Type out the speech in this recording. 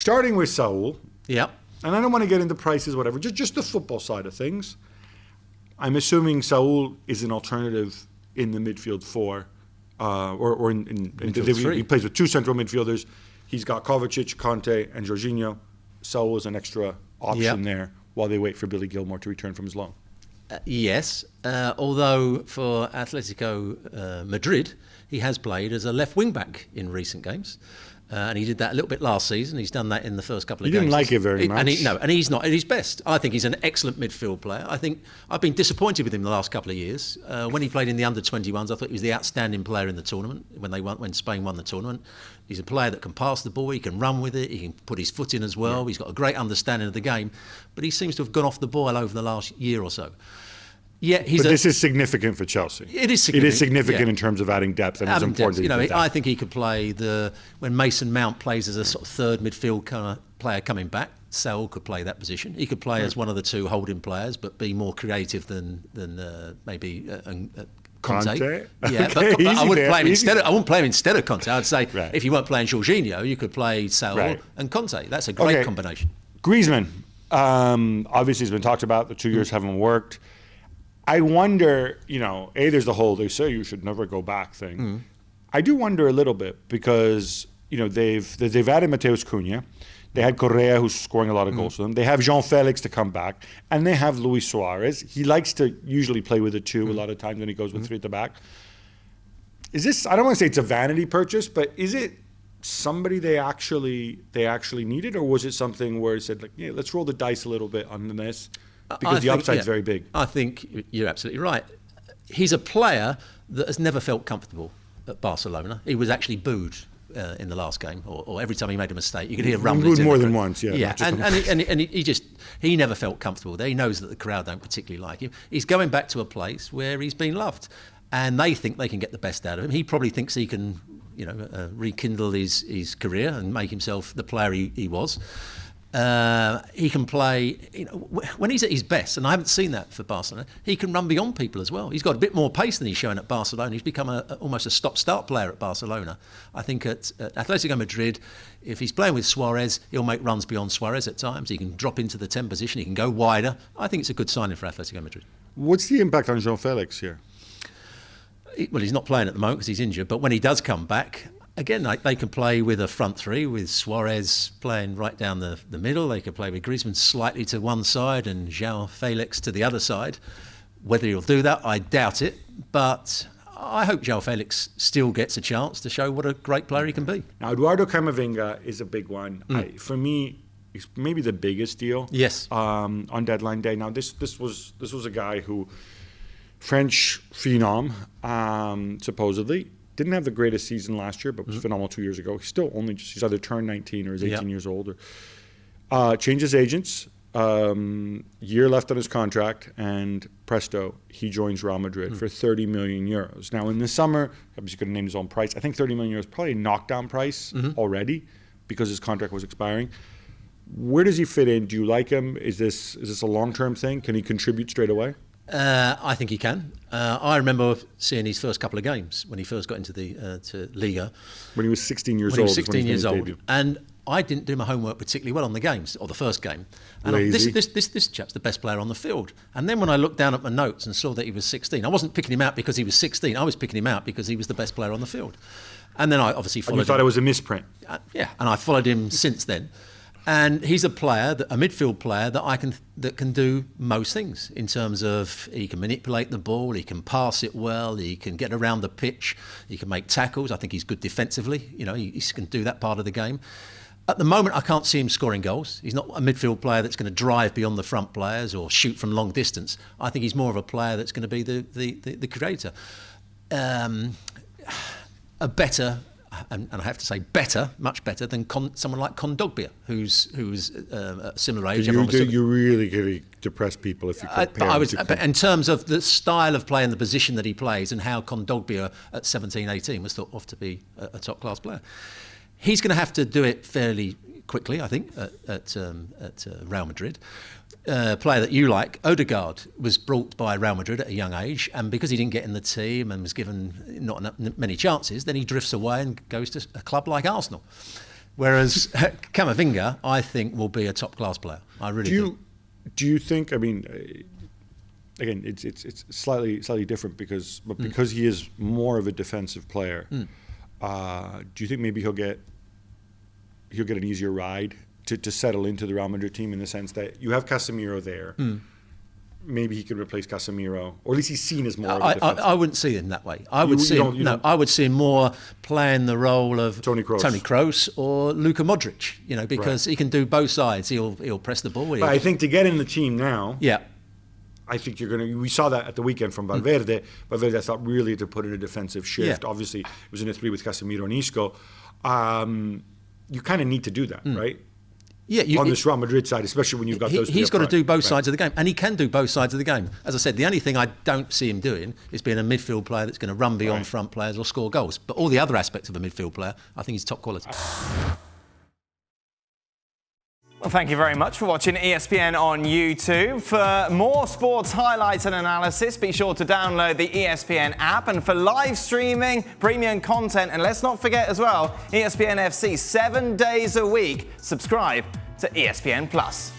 starting with Saul, Yeah. and I don't want to get into prices, whatever, just the football side of things. I'm assuming Saul is an alternative in the midfield four, or in Midfield three. he plays with two central midfielders. He's got Kovacic, Conte, and Jorginho. Saul is an extra option there while they wait for Billy Gilmore to return from his loan. Yes, although for Atletico Madrid, he has played as a left wing back in recent games. And he did that a little bit last season. He's done that in the first couple of games. He didn't like it very much. And he's not at his best. I think he's an excellent midfield player. I think I've been disappointed with him the last couple of years. When he played in the under-21s, I thought he was the outstanding player in the tournament when Spain won the tournament. He's a player that can pass the ball, he can run with it, he can put his foot in as well. Yeah. He's got a great understanding of the game. But he seems to have gone off the boil over the last year or so. Yeah, this is significant for Chelsea. It is significant. It is significant in terms of adding depth, and it's important. I think he could play when Mason Mount plays as a sort of third midfield kind of player coming back. Saul could play that position. He could play as one of the two holding players, but be more creative than maybe Conte. Yeah, but I wouldn't play him instead. I wouldn't play him instead of Conte. I'd say if you weren't playing Jorginho, you could play Saul and Conte. That's a great combination. Griezmann, obviously, has been talked about. The 2 years haven't worked. I wonder, there's the whole they say you should never go back thing. Mm. I do wonder a little bit because, they've added Mateus Cunha. They had Correa, who's scoring a lot of goals for them. They have Jean-Felix to come back. And they have Luis Suarez. He likes to usually play with a two a lot of times when he goes with three at the back. Is this, I don't want to say it's a vanity purchase, but is it somebody they actually needed? Or was it something where it said, let's roll the dice a little bit on this? Because the upside's very big. I think you're absolutely right. He's a player that has never felt comfortable at Barcelona. He was actually booed in the last game, or every time he made a mistake, you could hear rumblings. Booed more than once, and he never felt comfortable there. He knows that the crowd don't particularly like him. He's going back to a place where he's been loved, and they think they can get the best out of him. He probably thinks he can, rekindle his career and make himself the player he was. He can play, when he's at his best, and I haven't seen that for Barcelona, he can run beyond people as well. He's got a bit more pace than he's shown at Barcelona. He's become almost a stop-start player at Barcelona. I think at Atletico Madrid, if he's playing with Suarez, he'll make runs beyond Suarez at times. He can drop into the 10 position. He can go wider. I think it's a good signing for Atletico Madrid. What's the impact on Jean-Felix here? Well, he's not playing at the moment because he's injured, but when he does come back, again, they can play with a front three, with Suarez playing right down the middle. They could play with Griezmann slightly to one side and João Felix to the other side. Whether he'll do that, I doubt it. But I hope João Felix still gets a chance to show what a great player he can be. Now, Eduardo Camavinga is a big one. For me, it's maybe the biggest deal. Yes. On deadline day. Now, this was a guy who, French phenom, supposedly. Didn't have the greatest season last year, but was phenomenal 2 years ago. He's still he's either turned 19 or is 18 years old. Changes agents, year left on his contract, and presto, he joins Real Madrid for 30 million euros. Now, in the summer, I'm just going to name his own price. I think 30 million euros, probably a knockdown price already because his contract was expiring. Where does he fit in? Do you like him? Is this a long-term thing? Can he contribute straight away? I think he can. I remember seeing his first couple of games when he first got into the to Liga. When he was 16 years old. And I didn't do my homework particularly well on the games, or the first game. And this chap's the best player on the field. And then when I looked down at my notes and saw that he was 16, I wasn't picking him out because he was 16. I was picking him out because he was the best player on the field. And then I obviously followed him. And you thought it was a misprint? And I followed him since then. And he's a player, a midfield player that can do most things in terms of he can manipulate the ball, he can pass it well, he can get around the pitch, he can make tackles. I think he's good defensively. He can do that part of the game. At the moment, I can't see him scoring goals. He's not a midfield player that's going to drive beyond the front players or shoot from long distance. I think he's more of a player that's going to be the creator. And I have to say much better than someone like Kondogbia, who's a similar age. You really going to depress people if you compare but in terms of the style of play and the position that he plays and how Kondogbia at 17, 18 was thought of to be a top-class player. He's going to have to do it fairly quickly, I think, at Real Madrid. Player that you like, Odegaard, was brought by Real Madrid at a young age, and because he didn't get in the team and was given not many chances, then he drifts away and goes to a club like Arsenal. Whereas Camavinga, I think, will be a top-class player. I really do. Do you think? I mean, again, it's slightly different because he is more of a defensive player. Do you think maybe he'll get an easier ride to settle into the Real Madrid team, in the sense that you have Casemiro there? Maybe he could replace Casemiro, or at least he's seen as more of a defensive. I wouldn't see him that way. I would see him more playing the role of Toni Kroos or Luka Modric, because he can do both sides. He'll press the ball. But I think to get in the team now, I think we saw that at the weekend from Valverde. Valverde, I thought, really had to put in a defensive shift. Yeah. Obviously, it was in a 3 with Casemiro and Isco. You kind of need to do that, right? Yeah, on this Real Madrid side, especially when you've got those. He's got to do both sides of the game, and he can do both sides of the game. As I said, the only thing I don't see him doing is being a midfield player that's going to run beyond front players or score goals. But all the other aspects of a midfield player, I think he's top quality. Well, thank you very much for watching ESPN on YouTube. For more sports highlights and analysis, be sure to download the ESPN app. And for live streaming, premium content, and let's not forget as well, ESPN FC 7 days a week. Subscribe to ESPN Plus.